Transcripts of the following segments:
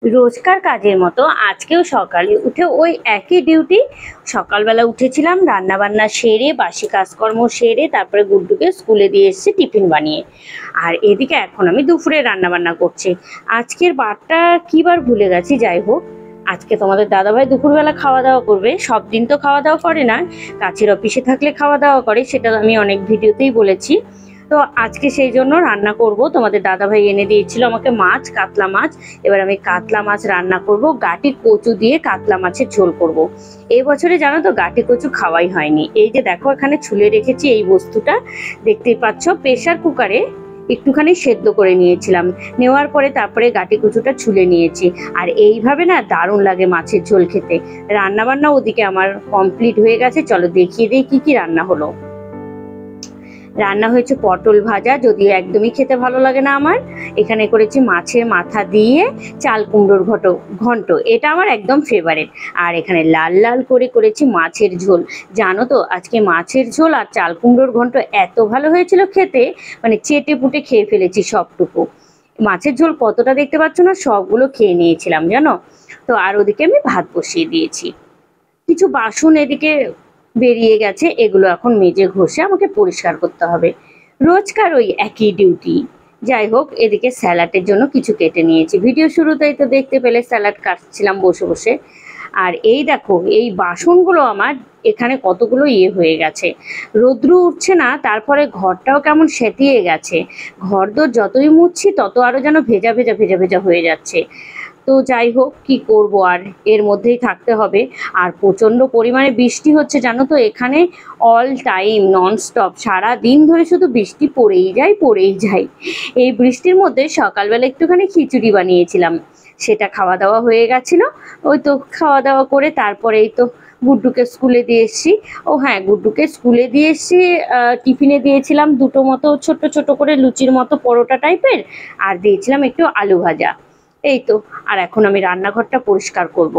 রোজকার কাজের মতো আজকেও সকালে উঠে ওই একই ডিউটি। সকালবেলা উঠেছিলাম, রান্না বান্না সেরে বাসি কাজকর্ম সেরে তারপরে গুড্ডুকে স্কুলে দিয়ে এসেছি টিফিন বানিয়ে। আর এদিকে এখন আমি দুপুরে রান্না বান্না করছি। আজকের বারটা কী বার ভুলে গেছি। যাই হোক, আজকে তোমাদের দাদাভাই দুপুরবেলা খাওয়া দাওয়া করবে। সব দিন তো খাওয়া দাওয়া করে না, কাছের অফিসে থাকলে খাওয়া দাওয়া করে, সেটা আমি অনেক ভিডিওতেই বলেছি। তো আজকে সেই জন্য রান্না করব। তোমাদের দাদাভাই এনে দিয়েছিল আমাকে মাছ, কাতলা মাছ। এবার আমি কাতলা মাছ রান্না করব, গাটি কচু দিয়ে কাতলা মাছের ঝোল করব। এই বছরে জানো তো গাটি কচু খাওয়াই হয়নি। এই যে দেখো এখানে ছুলে রেখেছি এই বস্তুটা, দেখতেই পাচ্ছ। প্রেসার কুকারে একটুখানি সেদ্ধ করে নিয়েছিলাম, নেওয়ার পরে তারপরে গাটি কচুটা ছুলে নিয়েছি। আর এইভাবে না দারুণ লাগে মাছের ঝোল খেতে। রান্না বান্না ওদিকে আমার কমপ্লিট হয়ে গেছে, চলো দেখিয়ে দিই কি কি রান্না হলো। রান্না হয়েছে পটল ভাজা, যদিও একদমই খেতে ভালো লাগে না আমার। এখানে করেছি মাছের মাথা দিয়ে চাল কুমড়োর ঘন্ট, এটা আমার একদম ফেভারিট। আর এখানে লাল লাল করে করেছি মাছের ঝোল। জানো তো আজকে মাছের ঝোল আর চাল কুমড়োর ঘন্ট এত ভালো হয়েছিল খেতে, মানে চেটে পুটে খেয়ে ফেলেছি সবটুকু। মাছের ঝোল কতটা দেখতে পাচ্ছ না, সবগুলো খেয়ে নিয়েছিলাম জানো তো। আর ওদিকে আমি ভাত বসিয়ে দিয়েছি। কিছু বাসন এদিকে বেরিয়ে গেছে, এগুলো এখন মেজে ঘষে আমাকে পরিষ্কার করতে হবে। রোজকার ওই একই ডিউটি। যাই হোক, এদিকে স্যালাডের জন্য কিছু কেটে নিয়েছি। ভিডিও শুরুতেই তো দেখতে পেলে স্যালাড কাটছিলাম বসে বসে। আর এই দেখো এই বাসনগুলো আমার এখানে কতগুলো হয়ে গেছে। রোদ্রু উঠছে না, তারপরে ঘরটাও কেমন সেঁতিয়ে গেছে। ঘরদোর যতই মুছছি তত আরো যেন ভেজা ভেজা ভেজা ভেজা হয়ে যাচ্ছে। তো যাই হোক, কি করব, আর এর মধ্যেই থাকতে হবে। আর প্রচণ্ড পরিমাণে বৃষ্টি হচ্ছে জানো তো এখানে, অল টাইম ননস্টপ সারা দিন ধরে শুধু বৃষ্টি পড়েই যায় পড়েই যায়। এই বৃষ্টির মধ্যে সকালবেলা একটুখানি খিচুড়ি বানিয়েছিলাম, সেটা খাওয়া দাওয়া হয়ে গেছিলো। ওই তো খাওয়া দাওয়া করে তারপরে এই তো গুড্ডুকে স্কুলে দিয়ে এসছি। ও হ্যাঁ, গুড্ডুকে স্কুলে দিয়ে এসছি। টিফিনে দিয়েছিলাম দুটো মতো ছোট ছোট করে লুচির মতো পরোটা টাইপের, আর দিয়েছিলাম একটু আলু ভাজা। এই তো। আর এখন আমি রান্নাঘরটা পরিষ্কার করব।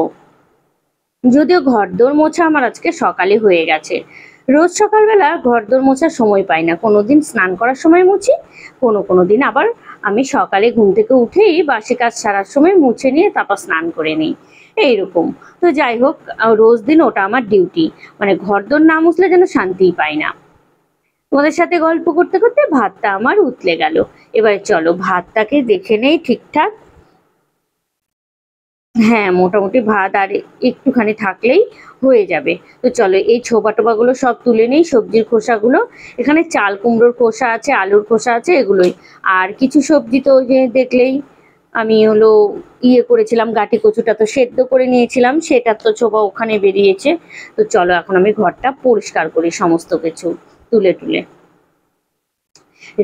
যদিও ঘরদোর মোছা আমার আজকে সকালে হয়ে গেছে। রোজ সকালবেলা ঘরদোর মোছার সময় পাই না, কোনোদিন স্নান করার সময় মুছি, কোনো দিন আবার আমি সকালে ঘুম থেকে উঠেই বাসি কাজ সারার সময় মুছে নিয়ে তারপর স্নান করে নিই, এইরকম। তো যাই হোক, রোজ দিন ওটা আমার ডিউটি, মানে ঘরদোর না মুছলে যেন শান্তিই পাই না। তোমাদের সাথে গল্প করতে করতে ভাতটা আমার উতলে গেল। এবারে চলো ভাতটাকে দেখে নেই ঠিকঠাক। হ্যাঁ, মোটামুটি ভাত আর একটুখানি থাকলেই হয়ে যাবে। তো চলো এই ছোবা টোবাগুলো সব তুলে নিই, সবজির খোসাগুলো। এখানে চাল কুমড়োর খোসা আছে, আলুর খোসা আছে, এগুলোই। আর কিছু সবজি তো ওই যে দেখলেই আমি হলো করেছিলাম, গাটি কচুটা তো সেদ্ধ করে নিয়েছিলাম, সেটার তো ছোবা ওখানে বেরিয়েছে। তো চলো এখন আমি ঘরটা পরিষ্কার করি সমস্ত কিছু তুলে তুলে।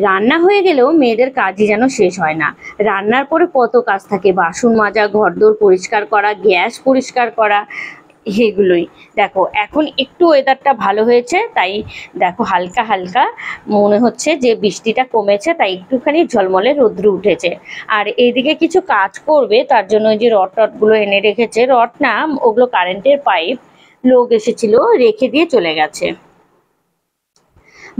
রান্না হয়ে গেলেও মেয়েদের কাজই যেন শেষ হয় না। রান্নার পরে কত কাজ থাকে, বাসন মাজা, ঘরদোর পরিষ্কার করা, গ্যাস পরিষ্কার করা, এগুলোই। দেখো এখন একটু ওয়েদারটা ভালো হয়েছে, তাই দেখো হালকা হালকা মনে হচ্ছে যে বৃষ্টিটা কমেছে, তাই একটুখানি ঝলমলে রৌদ্র উঠেছে। আর এইদিকে কিছু কাজ করবে, তার জন্য ওই যে রড টডগুলো এনে রেখেছে। রড না, ওগুলো কারেন্টের পাইপ, লোক এসেছিল রেখে দিয়ে চলে গেছে।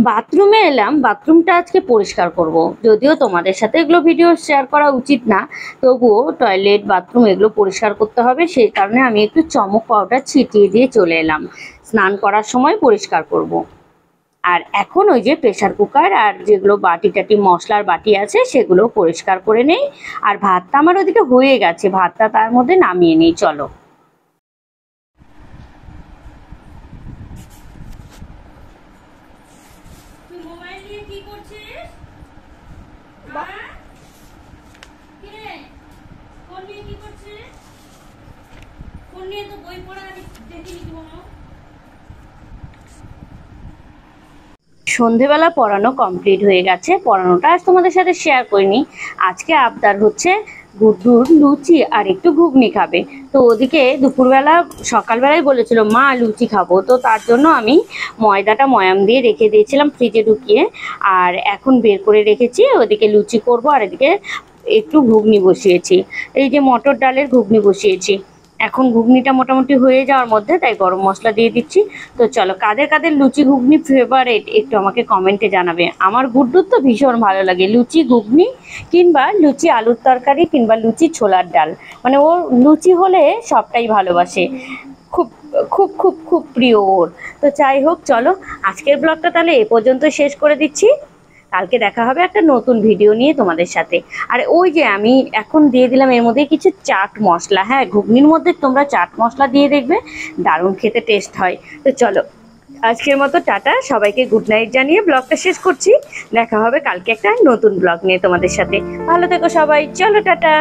বাথরুমে এলাম, বাথরুমটা আজকে পরিষ্কার করব। যদিও তোমাদের সাথে এগুলো ভিডিও শেয়ার করা উচিত না, তবুও টয়লেট বাথরুম এগুলো পরিষ্কার করতে হবে, সেই কারণে আমি একটু চমক পাউডার ছিটিয়ে দিয়ে চলে এলাম। স্নান করার সময় পরিষ্কার করব। আর এখন ওই যে প্রেসার কুকার আর যেগুলো বাটি টাটি মশলার বাটি আছে সেগুলো পরিষ্কার করে নেই। আর ভাতটা আমার ওদিকে হয়ে গেছে, ভাতটা তার মধ্যে নামিয়ে নেই, চলো। সন্ধেবেলা পড়ানো কমপ্লিট হয়ে গেছে, পড়ানোটা আজ তোমাদের সাথে শেয়ার করিনি। আজকে আবদার হচ্ছে গুড্ডুর লুচি আর একটু ঘুগনি খাবে। তো ওদিকে দুপুরবেলা সকালবেলায় বলেছিল মা লুচি খাবো, তো তার জন্য আমি ময়দাটা ময়াম দিয়ে রেখে দিয়েছিলাম ফ্রিজে ঢুকিয়ে, আর এখন বের করে রেখেছি। ওদিকে লুচি করব আর এদিকে একটু ঘুগনি বসিয়েছি, এই যে মটর ডালের ঘুগনি বসিয়েছি। এখন ঘুগনিটা মোটামুটি হয়ে যাওয়ার মধ্যে, তাই গরম মশলা দিয়ে দিচ্ছি। তো চলো, কাদের কাদের লুচি ঘুগনি ফেভারিট একটু আমাকে কমেন্টে জানাবে। আমার গুড্ডুর তো ভীষণ ভালো লাগে লুচি ঘুগনি, কিংবা লুচি আলুর তরকারি, কিংবা লুচি ছোলার ডাল, মানে ও লুচি হলে সবটাই ভালোবাসে, খুব খুব খুব খুব প্রিয় ওর। তো যাই হোক, চলো আজকের ব্লগটা তাহলে এ পর্যন্ত শেষ করে দিচ্ছি। কালকে দেখা হবে একটা নতুন ভিডিও নিয়ে তোমাদের সাথে। আর ওই যে আমি এখন দিয়ে দিলাম এর মধ্যে কিছু চাট মশলা। হ্যাঁ, ঘুগনির মধ্যে তোমরা চাট মশলা দিয়ে দেখবে, দারুণ খেতে টেস্ট হয়। তো চলো, আজকের মতো টাটা, সবাইকে গুড নাইট জানিয়ে ব্লগটা শেষ করছি। দেখা হবে কালকে একটা নতুন ব্লগ নিয়ে তোমাদের সাথে। ভালো থেকো সবাই, চলো টাটা।